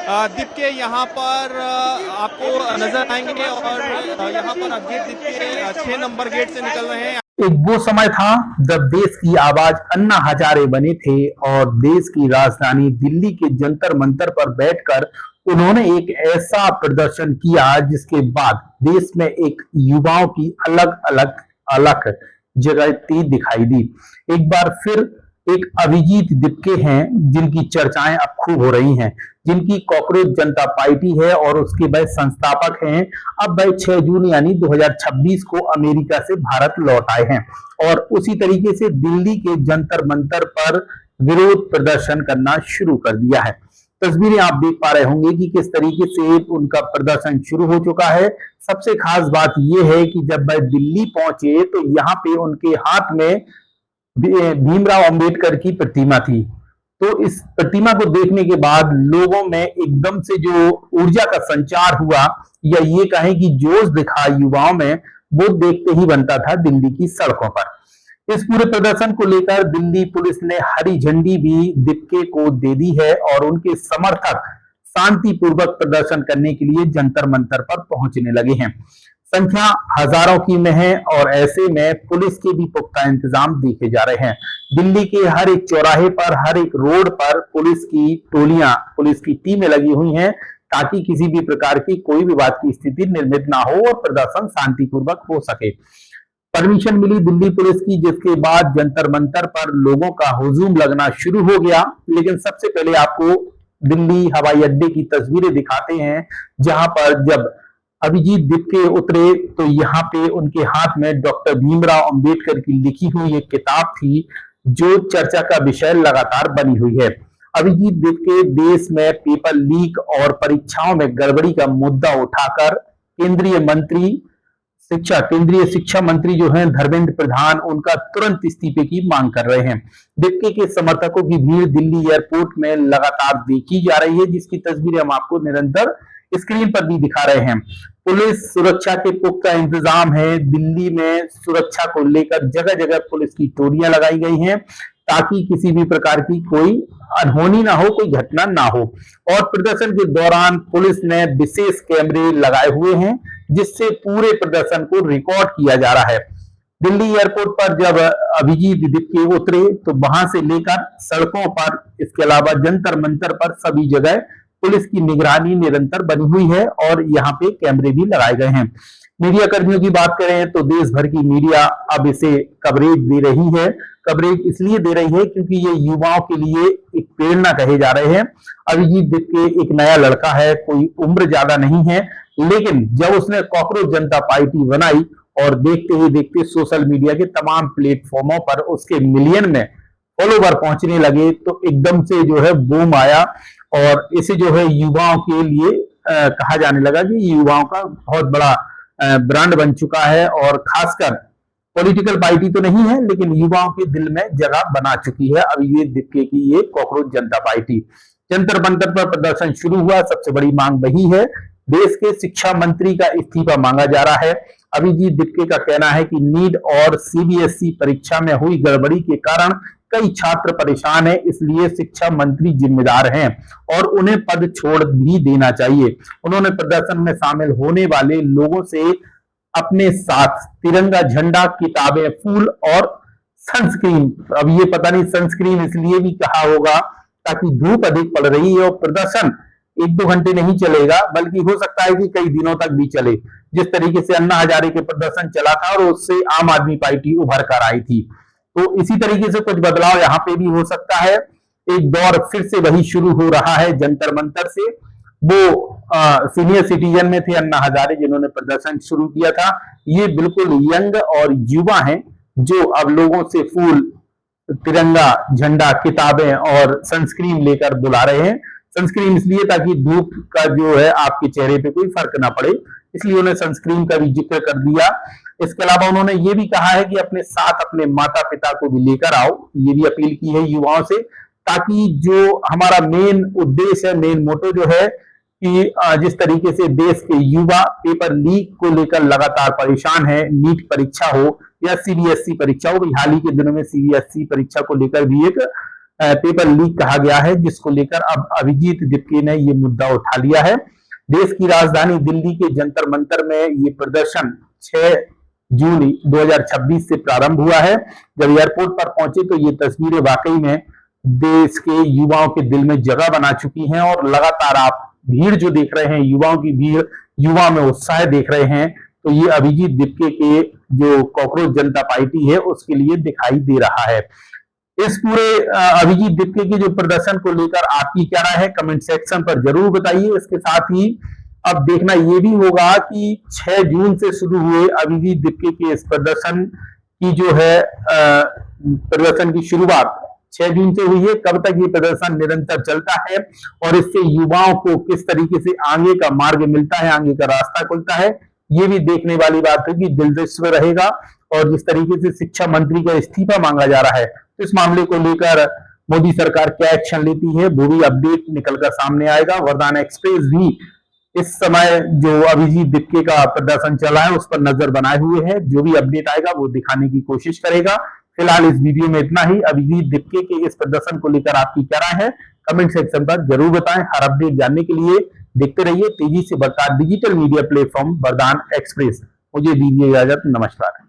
दीपके यहाँ पर आपको नजर आएंगे और यहाँ पर अब गेट दीपके 6 नंबर गेट से निकल रहे हैं। एक वो समय था जब देश की आवाज अन्ना हजारे बने थे और देश की राजधानी दिल्ली के जंतर मंतर पर बैठकर उन्होंने एक ऐसा प्रदर्शन किया जिसके बाद देश में एक युवाओं की अलग अलग अलग जगह दिखाई दी। एक बार फिर एक अभिजीत दीपके हैं जिनकी चर्चाएं अब खूब हो रही हैं, जिनकी कॉकरोच जनता पार्टी है और उसके वह संस्थापक हैं। अब वह 6 जून यानी 2026 को अमेरिका से भारत लौट आए हैं और उसी तरीके से दिल्ली के जंतर मंतर पर विरोध प्रदर्शन करना शुरू कर दिया है। तस्वीरें आप देख पा रहे होंगे कि किस तरीके से उनका प्रदर्शन शुरू हो चुका है। सबसे खास बात यह है कि जब वह दिल्ली पहुंचे तो यहाँ पे उनके हाथ में भीमराव अंबेडकर की प्रतिमा थी। तो इस प्रतिमा को देखने के बाद लोगों में एकदम से जो ऊर्जा का संचार हुआ या ये कहें कि जोश दिखा युवाओं में, वो देखते ही बनता था दिल्ली की सड़कों पर। इस पूरे प्रदर्शन को लेकर दिल्ली पुलिस ने हरी झंडी भी दीपके को दे दी है और उनके समर्थक शांतिपूर्वक प्रदर्शन करने के लिए जंतर मंतर पर पहुंचने लगे हैं। संख्या हजारों की में है और ऐसे में पुलिस के भी पुख्ता इंतजाम देखे जा रहे हैं। दिल्ली के हर एक चौराहे पर, हर एक रोड पर पुलिस की टोलियां, पुलिस की टीमें लगी हुई हैं ताकि किसी भी प्रकार की कोई विवाद की स्थिति निर्मित ना हो और प्रदर्शन शांतिपूर्वक हो सके। परमिशन मिली दिल्ली पुलिस की, जिसके बाद जंतर मंतर पर लोगों का हुजूम लगना शुरू हो गया। लेकिन सबसे पहले आपको दिल्ली हवाई अड्डे की तस्वीरें दिखाते हैं, जहां पर जब अभिजीत दीपके उतरे तो यहाँ पे उनके हाथ में डॉक्टर भीमराव अंबेडकर की लिखी हुई एक किताब थी जो चर्चा का विषय लगातार बनी हुई है। अभिजीत दीपके देश में पेपर लीक और परीक्षाओं में गड़बड़ी का मुद्दा उठाकर केंद्रीय शिक्षा मंत्री जो हैं धर्मेंद्र प्रधान, उनका तुरंत इस्तीफे की मांग कर रहे हैं। दीपके के समर्थकों की भीड़ दिल्ली एयरपोर्ट में लगातार देखी जा रही है, जिसकी तस्वीरें हम आपको निरंतर स्क्रीन पर भी दिखा रहे हैं। पुलिस सुरक्षा के पुख्ता इंतजाम है। दिल्ली में सुरक्षा को लेकर जगह जगह पुलिस की टोलियां लगाई गई हैं ताकि किसी भी प्रकार की कोई अनहोनी ना हो, कोई घटना ना हो। और प्रदर्शन के दौरान पुलिस ने विशेष कैमरे लगाए हुए हैं जिससे पूरे प्रदर्शन को रिकॉर्ड किया जा रहा है। दिल्ली एयरपोर्ट पर जब अभिजीत दीपके उतरे तो वहां से लेकर सड़कों पर, इसके अलावा जंतर मंतर पर सभी जगह पुलिस की निगरानी निरंतर बनी हुई है और यहाँ पे कैमरे भी लगाए गए हैं। मीडिया कर्मियों की बात करें तो देश भर की मीडिया अब इसे कवरेज दे रही है। कवरेज इसलिए दे रही है क्योंकि ये युवाओं के लिए एक प्रेरणा कहे जा रहे हैं। अभिजीत दीपके एक नया लड़का है, कोई उम्र ज्यादा नहीं है, लेकिन जब उसने कॉकरोच जनता पार्टी बनाई और देखते ही देखते सोशल मीडिया के तमाम प्लेटफॉर्मों पर उसके मिलियन में फॉलोवर पहुंचने लगे तो एकदम से जो है बूम आया और इसे जो है युवाओं के लिए कहा जाने लगा कि युवाओं का बहुत बड़ा ब्रांड बन चुका है और खासकर पॉलिटिकल पार्टी तो नहीं है लेकिन युवाओं के दिल में जगह बना चुकी है अभिजीत दीपके की ये कॉकरोच जनता पार्टी। जंतर मंतर पर प्रदर्शन शुरू हुआ। सबसे बड़ी मांग वही है, देश के शिक्षा मंत्री का इस्तीफा मांगा जा रहा है। अभिजीत दीपके का कहना है कि नीट और सीबीएसई परीक्षा में हुई गड़बड़ी के कारण कई छात्र परेशान हैं, इसलिए शिक्षा मंत्री जिम्मेदार हैं और उन्हें पद छोड़ भी देना चाहिए। उन्होंने प्रदर्शन में शामिल होने वाले लोगों से अपने साथ तिरंगा झंडा, किताबें, फूल और सनस्क्रीन, अब ये पता नहीं सनस्क्रीन इसलिए भी कहा होगा ताकि धूप अधिक पड़ रही है और प्रदर्शन 1-2 घंटे नहीं चलेगा बल्कि हो सकता है कि कई दिनों तक भी चले। जिस तरीके से अन्ना हजारे के प्रदर्शन चला था और उससे आम आदमी पार्टी उभर कर आई थी, तो इसी तरीके से कुछ बदलाव यहाँ पे भी हो सकता है। एक दौर फिर से वही शुरू हो रहा है जंतर मंतर से। वो सीनियर सिटीजन में थे अन्ना हजारे जिन्होंने प्रदर्शन शुरू किया था। ये बिल्कुल यंग और युवा हैं जो अब लोगों से फूल, तिरंगा झंडा, किताबें और सनस्क्रीन लेकर बुला रहे हैं। सनस्क्रीन इसलिए ताकि धूप का जो है आपके चेहरे पे कोई फर्क ना पड़े, इसलिए उन्हें सनस्क्रीन का भी जिक्र कर दिया। इसके अलावा उन्होंने ये भी कहा है कि अपने साथ अपने माता पिता को भी लेकर आओ, ये भी अपील की है युवाओं से, ताकि जो हमारा मेन उद्देश्य है, मेन मोटो जो है कि जिस तरीके से देश के युवा पेपर लीक को लेकर लगातार परेशान है, नीट परीक्षा हो या सीबीएसई परीक्षा हो, हाल ही के दिनों में सीबीएसई परीक्षा को लेकर भी एक पेपर लीक कहा गया है, जिसको लेकर अब अभिजीत दिप्के ने ये मुद्दा उठा लिया है। देश की राजधानी दिल्ली के जंतर मंतर में ये प्रदर्शन 6 जून 2026 से प्रारंभ हुआ है। जब एयरपोर्ट पर पहुंचे तो ये तस्वीरें वाकई में देश के युवाओं के दिल में जगह बना चुकी हैं और लगातार आप भीड़ जो देख रहे हैं, युवाओं की भीड़, युवा में उत्साह देख रहे हैं, तो ये अभिजीत दिप्के के जो कॉकरोच जनता पार्टी है उसके लिए दिखाई दे रहा है। इस पूरे अभिजीत दिप्के के जो प्रदर्शन को लेकर आपकी क्या राय है, कमेंट सेक्शन पर जरूर बताइए। इसके साथ ही अब देखना यह भी होगा कि 6 जून से शुरू हुए अभिजीत दिप्के के इस प्रदर्शन की जो है प्रदर्शन की शुरुआत 6 जून से हुई है, कब तक ये प्रदर्शन निरंतर चलता है और इससे युवाओं को किस तरीके से आगे का मार्ग मिलता है, आगे का रास्ता खुलता है, ये भी देखने वाली बात है कि दिलचस्प रहेगा। और जिस तरीके से शिक्षा मंत्री का इस्तीफा मांगा जा रहा है, तो इस मामले को लेकर मोदी सरकार क्या एक्शन लेती है वो भी अपडेट निकलकर सामने आएगा। वरदान एक्सप्रेस भी इस समय जो अभिजीत दिप्के का प्रदर्शन चला है उस पर नजर बनाए हुए है, जो भी अपडेट आएगा वो दिखाने की कोशिश करेगा। फिलहाल इस वीडियो में इतना ही। अभिजीत दिप्के के इस प्रदर्शन को लेकर आपकी क्या राय है, कमेंट सेक्शन पर जरूर बताएं। हर अपडेट जानने के लिए देखते रहिए तेजी से बढ़ता डिजिटल मीडिया प्लेटफॉर्म वरदान एक्सप्रेस। मुझे दीजिए इजाजत, नमस्कार।